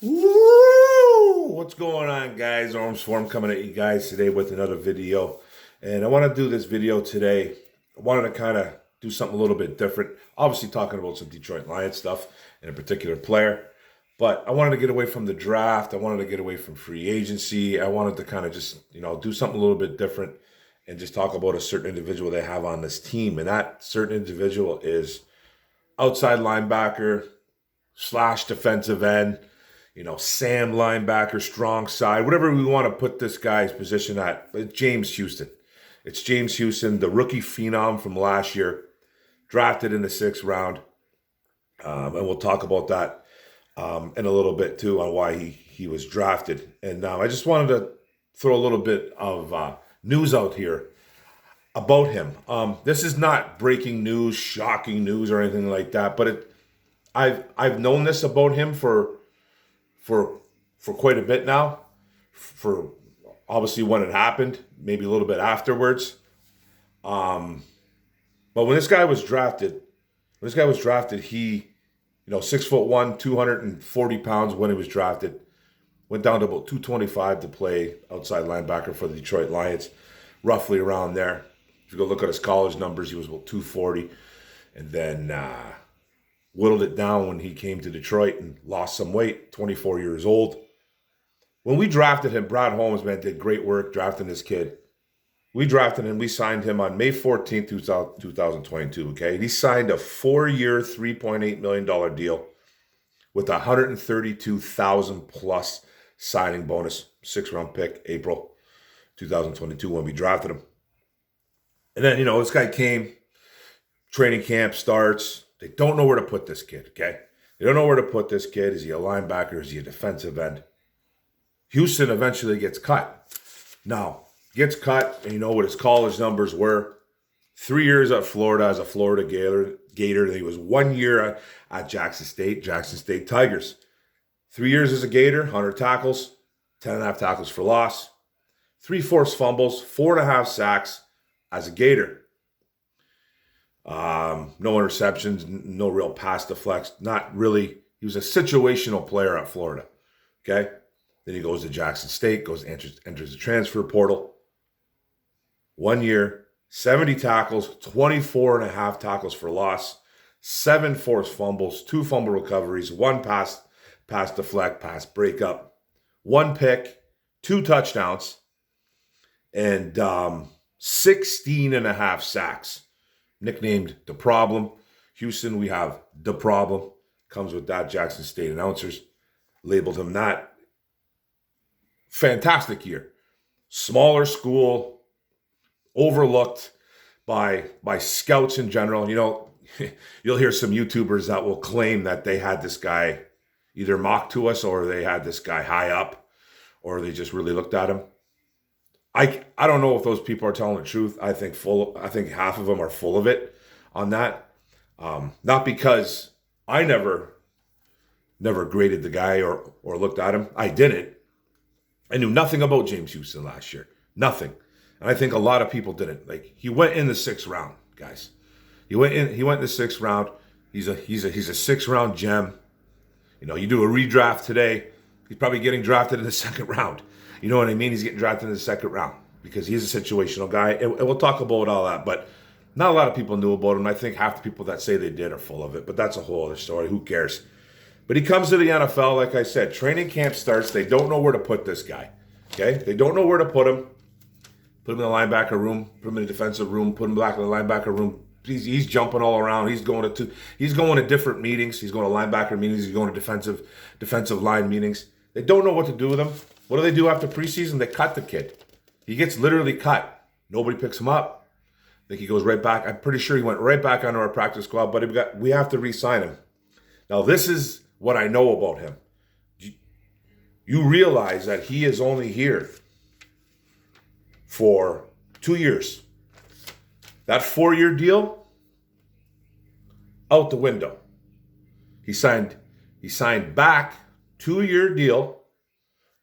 Woo! What's going on, guys? Arms Form coming at you guys today with another video. And I want to do this video today. I wanted to kind of do something a little bit different. Obviously talking about some Detroit Lions stuff and a particular player. But I wanted to get away from the draft. I wanted to get away from free agency. I wanted to kind of just, do something a little bit different and just talk about a certain individual they have on this team. And that certain individual is outside linebacker / defensive end. Sam linebacker, strong side, whatever we want to put this guy's position at. It's James Houston. It's James Houston, the rookie phenom from last year, drafted in the 6th round. And we'll talk about that in a little bit too, on why he was drafted. And I just wanted to throw a little bit of news out here about him. This is not breaking news, shocking news, or anything like that, but I've known this about him for quite a bit now, for obviously when it happened, maybe a little bit afterwards. But when this guy was drafted, he, 6'1", 240 pounds when he was drafted, went down to about 225 to play outside linebacker for the Detroit Lions, roughly around there. If you go look at his college numbers, he was about 240, and then whittled it down when he came to Detroit and lost some weight, 24 years old. When we drafted him, Brad Holmes, man, did great work drafting this kid. We drafted him. We signed him on May 14th, 2022, okay? And he signed a 4-year, $3.8 million deal with a $132,000 plus signing bonus, 6th-round pick, April 2022 when we drafted him. And then, this guy came, training camp starts. They don't know where to put this kid, okay? They don't know where to put this kid. Is he a linebacker? Is he a defensive end? Houston eventually gets cut. Now, gets cut, and you know what his college numbers were. 3 years at Florida as a Florida Gator. He was 1 year at Jackson State Tigers. 3 years as a Gator, 100 tackles, 10.5 tackles for loss, 3 forced fumbles, 4.5 sacks as a Gator. No interceptions, no real pass deflects, not really. He was a situational player at Florida, okay? Then he goes to Jackson State, enters the transfer portal. 1 year, 70 tackles, 24.5 tackles for loss, 7 forced fumbles, 2 fumble recoveries, 1 pass deflect, pass breakup, 1 pick, 2 touchdowns, and 16.5 sacks. Nicknamed The Problem. Houston, we have The Problem. Comes with that. Jackson State announcers labeled him that. Fantastic year. Smaller school, overlooked by scouts in general. You'll hear some YouTubers that will claim that they had this guy either mocked to us, or they had this guy high up, or they just really looked at him. I don't know if those people are telling the truth. I think half of them are full of it on that. Not because I never graded the guy or looked at him. I didn't. I knew nothing about James Houston last year. Nothing. And I think a lot of people didn't. Like, he went in the 6th round, guys. He went in the 6th round. He's a 6th round gem. You do a redraft today, he's probably getting drafted in the 2nd round. You know what I mean? He's getting drafted in the 2nd round because he's a situational guy. And we'll talk about all that. But not a lot of people knew about him. I think half the people that say they did are full of it. But that's a whole other story. Who cares? But he comes to the NFL, like I said. Training camp starts. They don't know where to put this guy. Okay? They don't know where to put him. Put him in the linebacker room. Put him in the defensive room. Put him back in the linebacker room. He's jumping all around. He's going to different meetings. He's going to linebacker meetings. He's going to defensive line meetings. They don't know what to do with him. What do they do after preseason? They cut the kid. He gets literally cut. Nobody picks him up. I think he goes right back. I'm pretty sure he went right back onto our practice squad, but we have to re-sign him. Now, this is what I know about him. You realize that he is only here for 2 years. That 4-year deal, out the window. He signed back 2-year deal,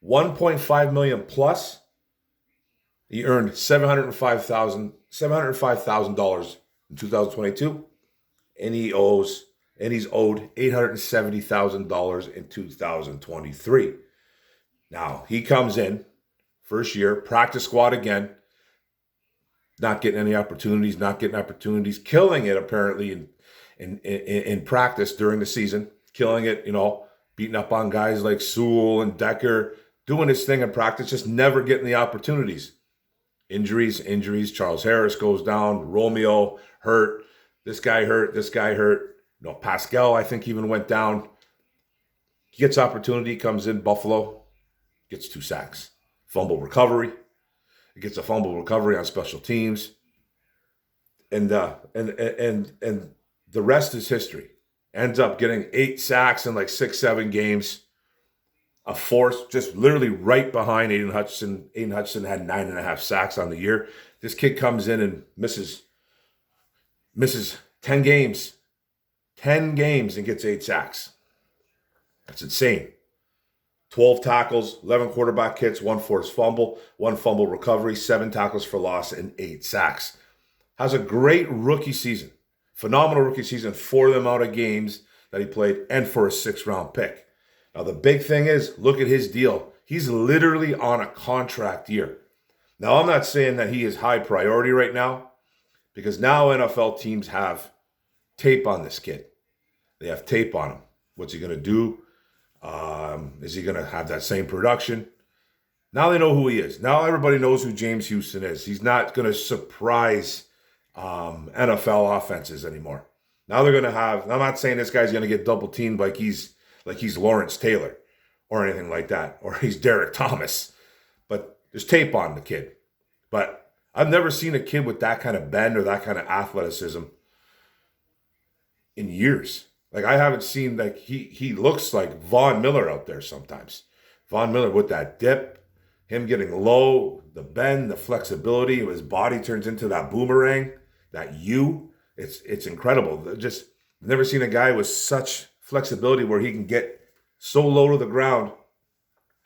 $1.5 million plus. He earned $705,000 in 2022, and he owes and he's owed $870,000 in 2023. Now, he comes in, first year, practice squad again, not getting any opportunities, killing it apparently in practice during the season, killing it, beating up on guys like Sewell and Decker, doing his thing in practice, just never getting the opportunities. Injuries. Charles Harris goes down. Romeo hurt. This guy hurt. Pascal, I think, even went down. He gets opportunity, comes in Buffalo, gets 2 sacks. Fumble recovery. He gets a fumble recovery on special teams. And the rest is history. Ends up getting 8 sacks in like 6-7 games. A force just literally right behind Aiden Hutchinson. Aiden Hutchinson had 9.5 sacks on the year. This kid comes in and misses 10 games. 10 games and gets 8 sacks. That's insane. 12 tackles, 11 quarterback hits, 1 forced fumble, 1 fumble recovery, 7 tackles for loss, and 8 sacks. Has a great rookie season. Phenomenal rookie season for the amount of games that he played and for a 6th-round pick. Now, the big thing is, look at his deal. He's literally on a contract year. Now, I'm not saying that he is high priority right now, because now NFL teams have tape on this kid. They have tape on him. What's he going to do? Is he going to have that same production? Now they know who he is. Now everybody knows who James Houston is. He's not going to surprise NFL offenses anymore. Now they're going to have, I'm not saying this guy's going to get double teamed like he's Lawrence Taylor or anything like that, or he's Derek Thomas, but there's tape on the kid. But I've never seen a kid with that kind of bend or that kind of athleticism in years. Like, I haven't seen, like, he looks like Von Miller out there sometimes. Von Miller with that dip, him getting low, the bend, the flexibility, his body turns into that boomerang, that U. It's incredible. Just never seen a guy with such flexibility where he can get so low to the ground,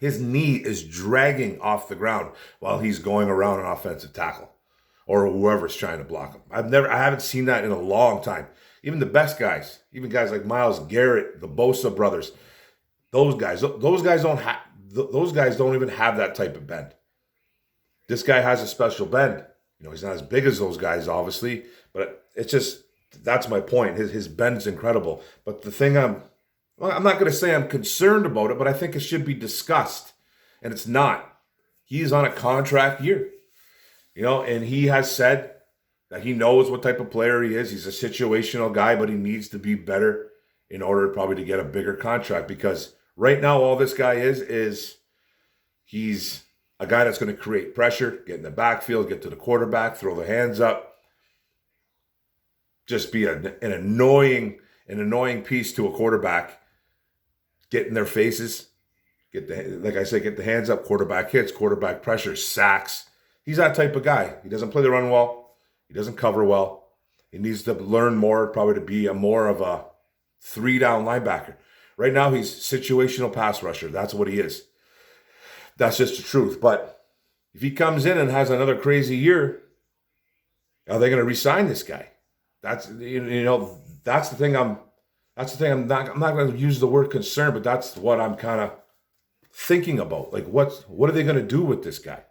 his knee is dragging off the ground while he's going around an offensive tackle or whoever's trying to block him. I haven't seen that in a long time. Even the best guys, even guys like Myles Garrett, the Bosa brothers, those guys don't even have that type of bend. This guy has a special bend. He's not as big as those guys, obviously, but it's just, that's my point. His bend's incredible. But the thing I'm not going to say I'm concerned about it, but I think it should be discussed, and it's not. He's on a contract year, and he has said that he knows what type of player he is. He's a situational guy, but he needs to be better in order probably to get a bigger contract, because right now all this guy is he's a guy that's going to create pressure, get in the backfield, get to the quarterback, throw the hands up, just be an annoying piece to a quarterback, get in their faces, get the hands up, quarterback hits, quarterback pressure, sacks. He's that type of guy. He doesn't play the run well. He doesn't cover well. He needs to learn more, probably to be more of a 3-down linebacker. Right now, he's situational pass rusher. That's what he is. That's just the truth. But if he comes in and has another crazy year, are they going to re-sign this guy? That's that's the thing. I'm not going to use the word concern, but that's what I'm kind of thinking about. Like, what are they going to do with this guy?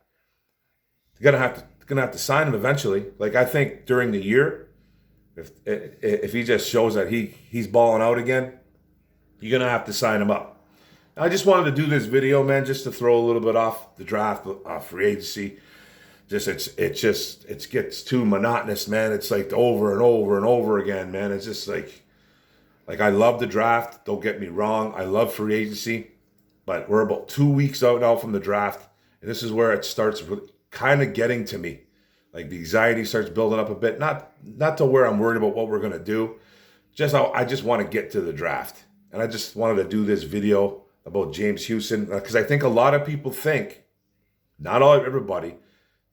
They're going to have to sign him eventually. Like, I think during the year, if he just shows that he's balling out again, you're going to have to sign him up. I just wanted to do this video, man, just to throw a little bit off the draft, off free agency. It gets too monotonous, man. It's like over and over and over again, man. It's just like I love the draft. Don't get me wrong. I love free agency, but we're about 2 weeks out now from the draft, and this is where it starts really kind of getting to me. Like, the anxiety starts building up a bit. Not to where I'm worried about what we're going to do. I just want to get to the draft. And I just wanted to do this video about James Houston, because I think a lot of people think, everybody,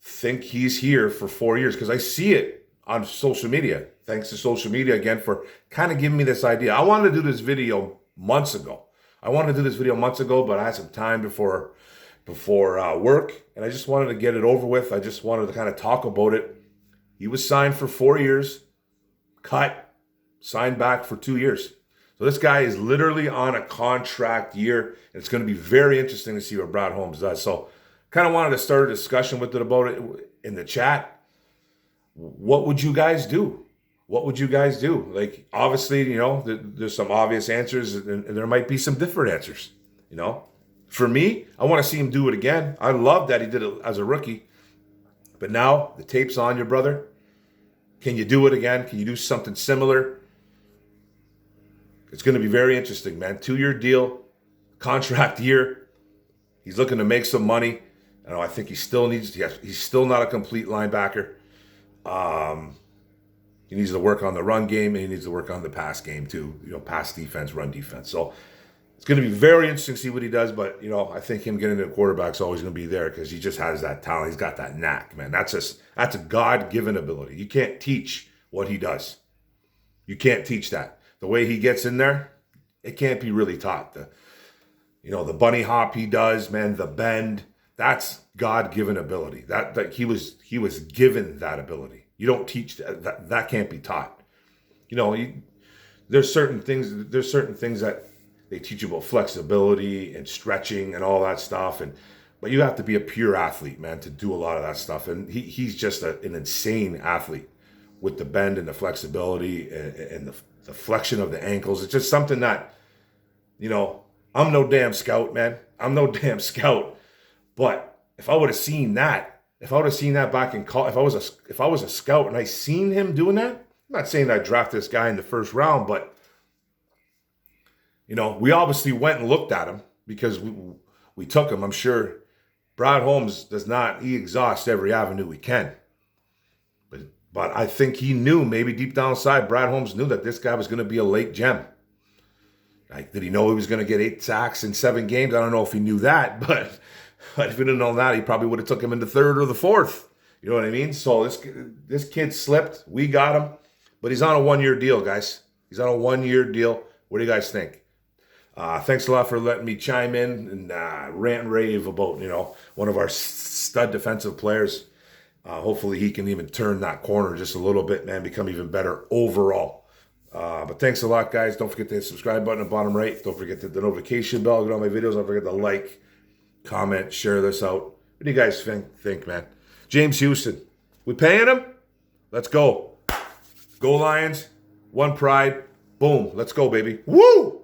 think he's here for 4 years, because I see it on social media. Thanks to social media again for kind of giving me this idea. I wanted to do this video months ago. But I had some time before work, and I just wanted to get it over with. I just wanted to kind of talk about it. He was signed for 4 years, cut, signed back for 2 years. So this guy is literally on a contract year, and it's going to be very interesting to see what Brad Holmes does. So kind of wanted to start a discussion with it about it in the chat. What would you guys do? What would you guys do? Like, obviously, there's some obvious answers, and there might be some different answers. For me, I want to see him do it again. I love that he did it as a rookie. But now the tape's on you, brother. Can you do it again? Can you do something similar? It's going to be very interesting, man. 2-year deal, contract year. He's looking to make some money. I think he's still not a complete linebacker. He needs to work on the run game, and he needs to work on the pass game too. Pass defense, run defense. So it's going to be very interesting to see what he does. But I think him getting to the quarterback's always going to be there because he just has that talent. He's got that knack, man. That's a God-given ability. You can't teach what he does. You can't teach that. The way he gets in there, it can't be really taught. The bunny hop he does, man, the bend, that's God-given ability. That he was given that ability. You don't teach that. That can't be taught. There's certain things that they teach you about flexibility and stretching and all that stuff, but you have to be a pure athlete, man, to do a lot of that stuff. And he's just an insane athlete with the bend and the flexibility and the flexion of the ankles. It's just something that, I'm no damn scout, man. I'm no damn scout. But if I would have seen that back in college, if I was a scout and I seen him doing that, I'm not saying I draft this guy in the first round, but we obviously went and looked at him because we took him. I'm sure Brad Holmes he exhausts every avenue he can. But I think he knew, maybe deep down inside, Brad Holmes knew that this guy was going to be a late gem. Like, did he know he was going to get 8 sacks in 7 games? I don't know if he knew that, but if he didn't know that, he probably would have took him in the 3rd or the 4th. You know what I mean? So this kid slipped. We got him. But he's on a 1-year deal, guys. He's on a 1-year deal. What do you guys think? Thanks a lot for letting me chime in and rant and rave about, one of our stud defensive players. Hopefully he can even turn that corner just a little bit, man, become even better overall. But thanks a lot, guys. Don't forget to hit the subscribe button at the bottom right. Don't forget to hit the notification bell. Get all my videos. Don't forget to like, comment, share this out. What do you guys think, man? James Houston. We paying him? Let's go. Go Lions. One pride. Boom. Let's go, baby. Woo!